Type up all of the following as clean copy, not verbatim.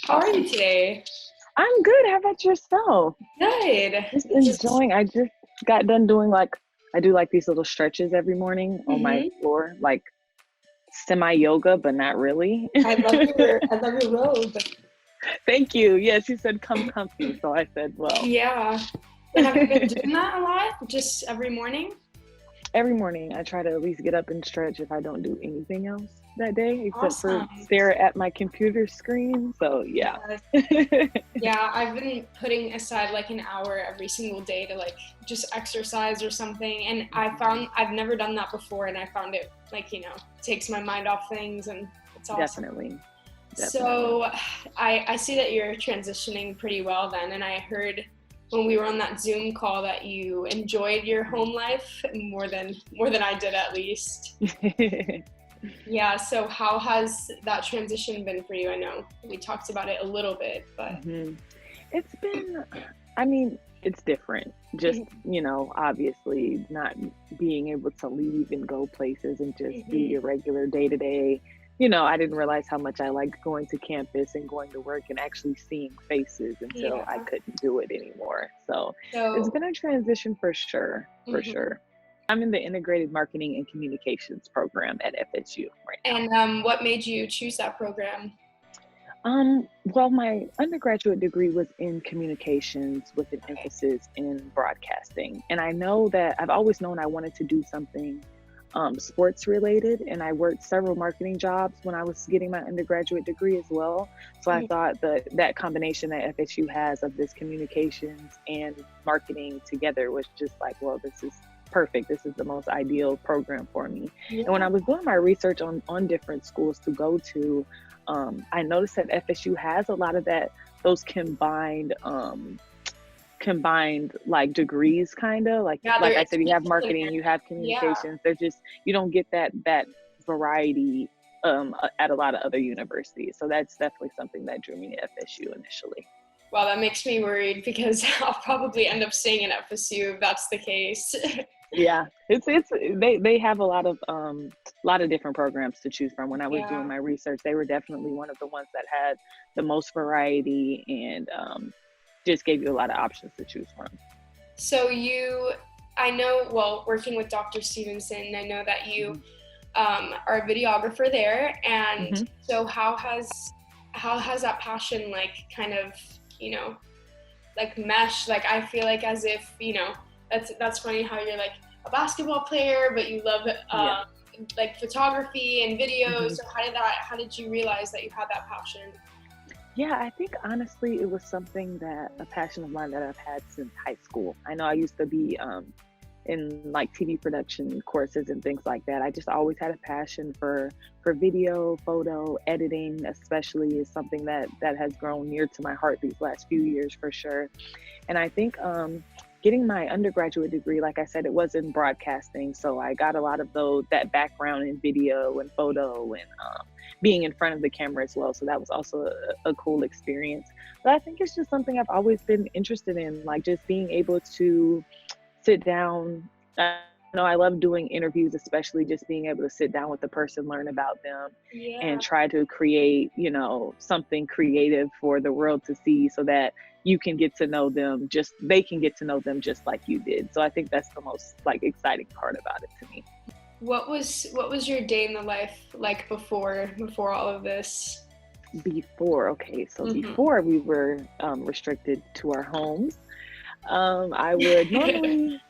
How are you today? I'm good. How about yourself? Good. Just enjoying. I just got done doing I do like these little stretches every morning on my Mm-hmm. floor, like semi yoga, but not really. I love your robe. Thank you. Yes, you said come comfy. So I said, well, Yeah. And have you been doing that a lot? Just every morning? every morning I try to at least get up and stretch if I don't do anything else that day, except for Awesome. stare at my computer screen. So yeah. Yes. Yeah, I've been putting aside like an hour every single day to like just exercise or something. And I found I've never done that before and I found it like, takes my mind off things and it's awesome. Definitely. So I see that you're transitioning pretty well then, and I heard when we were on that Zoom call that you enjoyed your home life more than I did at least. Yeah, so how has that transition been for you? I know we talked about it a little bit, but It's been, I mean, it's different. Just, obviously not being able to leave and go places and just do your regular day to day. I didn't realize how much I liked going to campus and going to work and actually seeing faces until I couldn't do it anymore. So it's been a transition for sure, for sure. I'm in the integrated marketing and communications program at FSU right now. And what made you choose that program? Well, my undergraduate degree was in communications with an emphasis in broadcasting. And I know that I've always known I wanted to do something sports related, and I worked several marketing jobs when I was getting my undergraduate degree as well. So I thought that combination that FSU has of this communications and marketing together was just like, well, this is perfect. This is the most ideal program for me. Yeah. And when I was doing my research on different schools to go to, I noticed that FSU has a lot of those combined like degrees, kind of like I said, you have marketing, you have communications. They're just, you don't get that variety at a lot of other universities. So that's definitely something that drew me to FSU initially. Wow, that makes me worried because I'll probably end up staying in FSU if that's the case. Yeah, they have a lot of different programs to choose from. When I was doing my research, they were definitely one of the ones that had the most variety and just gave you a lot of options to choose from. So I know, well, working with Dr. Stevenson, I know that you are a videographer there, and so how has that passion like kind of like meshed? Like I feel like as if that's funny how you're like a basketball player, but you love like photography and video. So how did you realize that you had that passion? Yeah, I think honestly it was a passion of mine that I've had since high school. I know I used to be in like TV production courses and things like that. I just always had a passion for video, photo, editing, especially is something that has grown near to my heart these last few years for sure. And I think getting my undergraduate degree, like I said, it was in broadcasting. So I got a lot of that background in video and photo and being in front of the camera as well. So that was also a cool experience. But I think it's just something I've always been interested in, like just being able to sit down. I love doing interviews, especially just being able to sit down with the person, learn about them, and try to create, something creative for the world to see so that you can get to know them, they can get to know them just like you did. So I think that's the most like exciting part about it to me. What was your day in the life like before all of this? Before we were restricted to our homes, I would normally,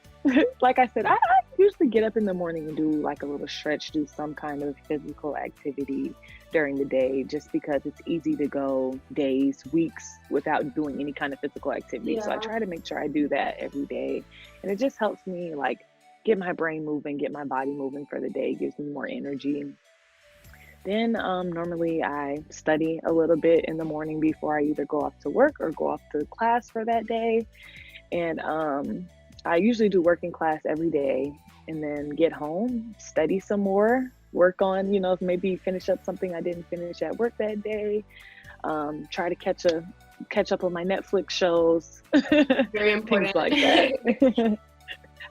like I said, I usually get up in the morning and do like a little stretch, do some kind of physical activity during the day, just because it's easy to go days, weeks without doing any kind of physical activity. So I try to make sure I do that every day, and it just helps me like get my brain moving, get my body moving for the day, gives me more energy. Then normally I study a little bit in the morning before I either go off to work or go off to class for that day. And I usually do working class every day and then get home, study some more, work on, maybe finish up something I didn't finish at work that day. Try to catch up on my Netflix shows. Very important. Things like that.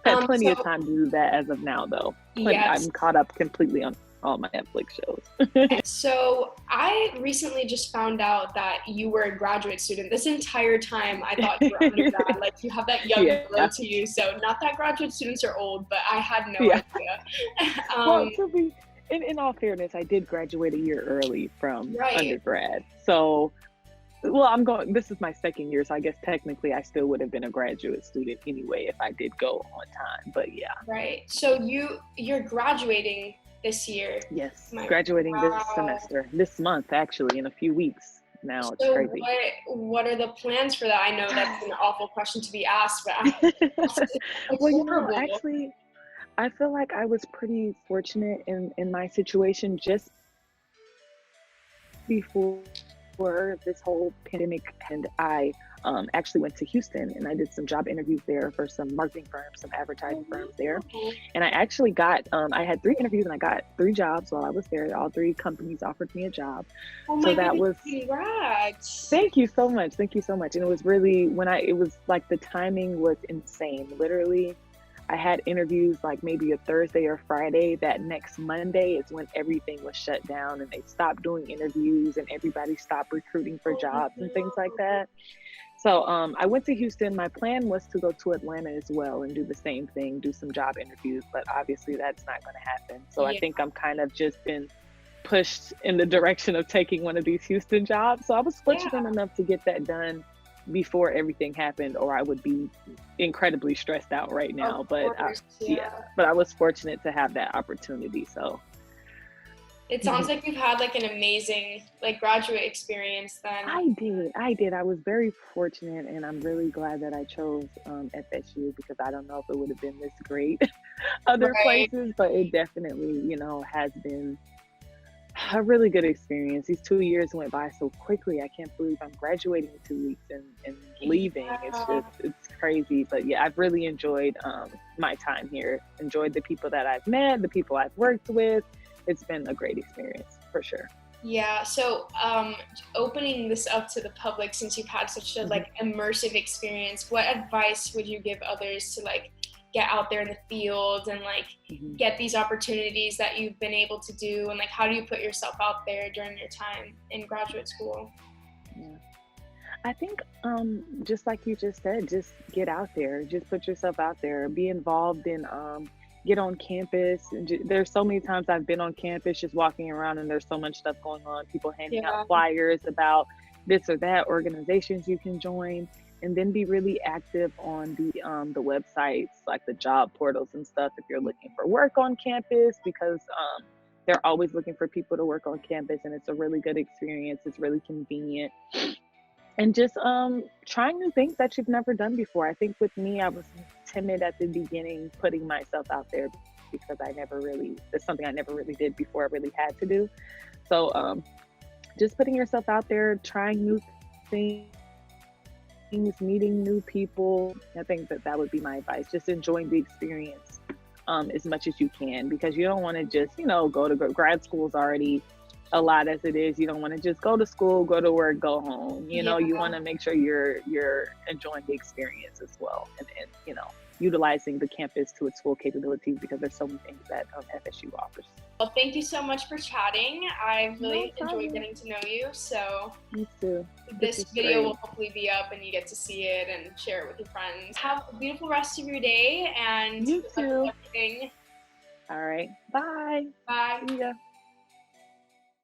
Had plenty of time to do that as of now, though. I'm caught up completely on all my Netflix shows. So I recently just found out that you were a graduate student. This entire time I thought you were undergrad. Like, you have that young glow to you. So not that graduate students are old, but I had no idea. Well, to be in all fairness, I did graduate a year early from undergrad. So, well, this is my second year, so I guess technically I still would have been a graduate student anyway if I did go on time, but yeah. Right. So you're graduating this year. Yes, graduating this semester, this month actually, in a few weeks now. It's crazy. What are the plans for that? I know that's an awful question to be asked, but well, actually, I feel like I was pretty fortunate in my situation just before this whole pandemic, and I actually went to Houston and I did some job interviews there for some marketing firms, some advertising firms there. And I actually got, I had 3 interviews and I got 3 jobs while I was there. All 3 companies offered me a job. So that was, congrats. Thank you so much. Thank you so much. And it was really, it was like the timing was insane. Literally, I had interviews like maybe a Thursday or Friday. That next Monday is when everything was shut down and they stopped doing interviews and everybody stopped recruiting for jobs and things like that. So I went to Houston. My plan was to go to Atlanta as well and do the same thing, do some job interviews, but obviously that's not going to happen. So I think I'm kind of just been pushed in the direction of taking one of these Houston jobs. So I was fortunate enough to get that done before everything happened, or I would be incredibly stressed out right now. But I was fortunate to have that opportunity. So it sounds like you've had like an amazing graduate experience then. I did. I was very fortunate, and I'm really glad that I chose FSU, because I don't know if it would have been this great other places, but it definitely, has been a really good experience. These 2 years went by so quickly. I can't believe I'm graduating in 2 weeks and leaving. It's crazy. But yeah, I've really enjoyed my time here. Enjoyed the people that I've met, the people I've worked with. It's been a great experience for sure. Yeah. So opening this up to the public, since you've had such a immersive experience, what advice would you give others to get out there in the field and get these opportunities that you've been able to do, and how do you put yourself out there during your time in graduate school? I think just like you just said, just get out there, just put yourself out there, be involved in get on campus. There's so many times I've been on campus just walking around and there's so much stuff going on, people handing out flyers about this or that organizations you can join. And then be really active on the websites, like the job portals and stuff, if you're looking for work on campus, because they're always looking for people to work on campus, and it's a really good experience. It's really convenient. And just trying new things that you've never done before. I think with me, I was timid at the beginning, putting myself out there, because it's something I never really did before I really had to do. So just putting yourself out there, trying new things, meeting new people. I think that would be my advice. Just enjoying the experience as much as you can, because you don't want to just, go to grad school is already a lot as it is. You don't want to just go to school, go to work, go home. You want to make sure you're enjoying the experience as well, and utilizing the campus to its full capabilities, because there's so many things that FSU offers. Well, thank you so much for chatting. I really enjoyed getting to know you. So me too. This video will hopefully be up and you get to see it and share it with your friends. Have a beautiful rest of your day, and you too. Everything. All right. Bye. Bye. See ya.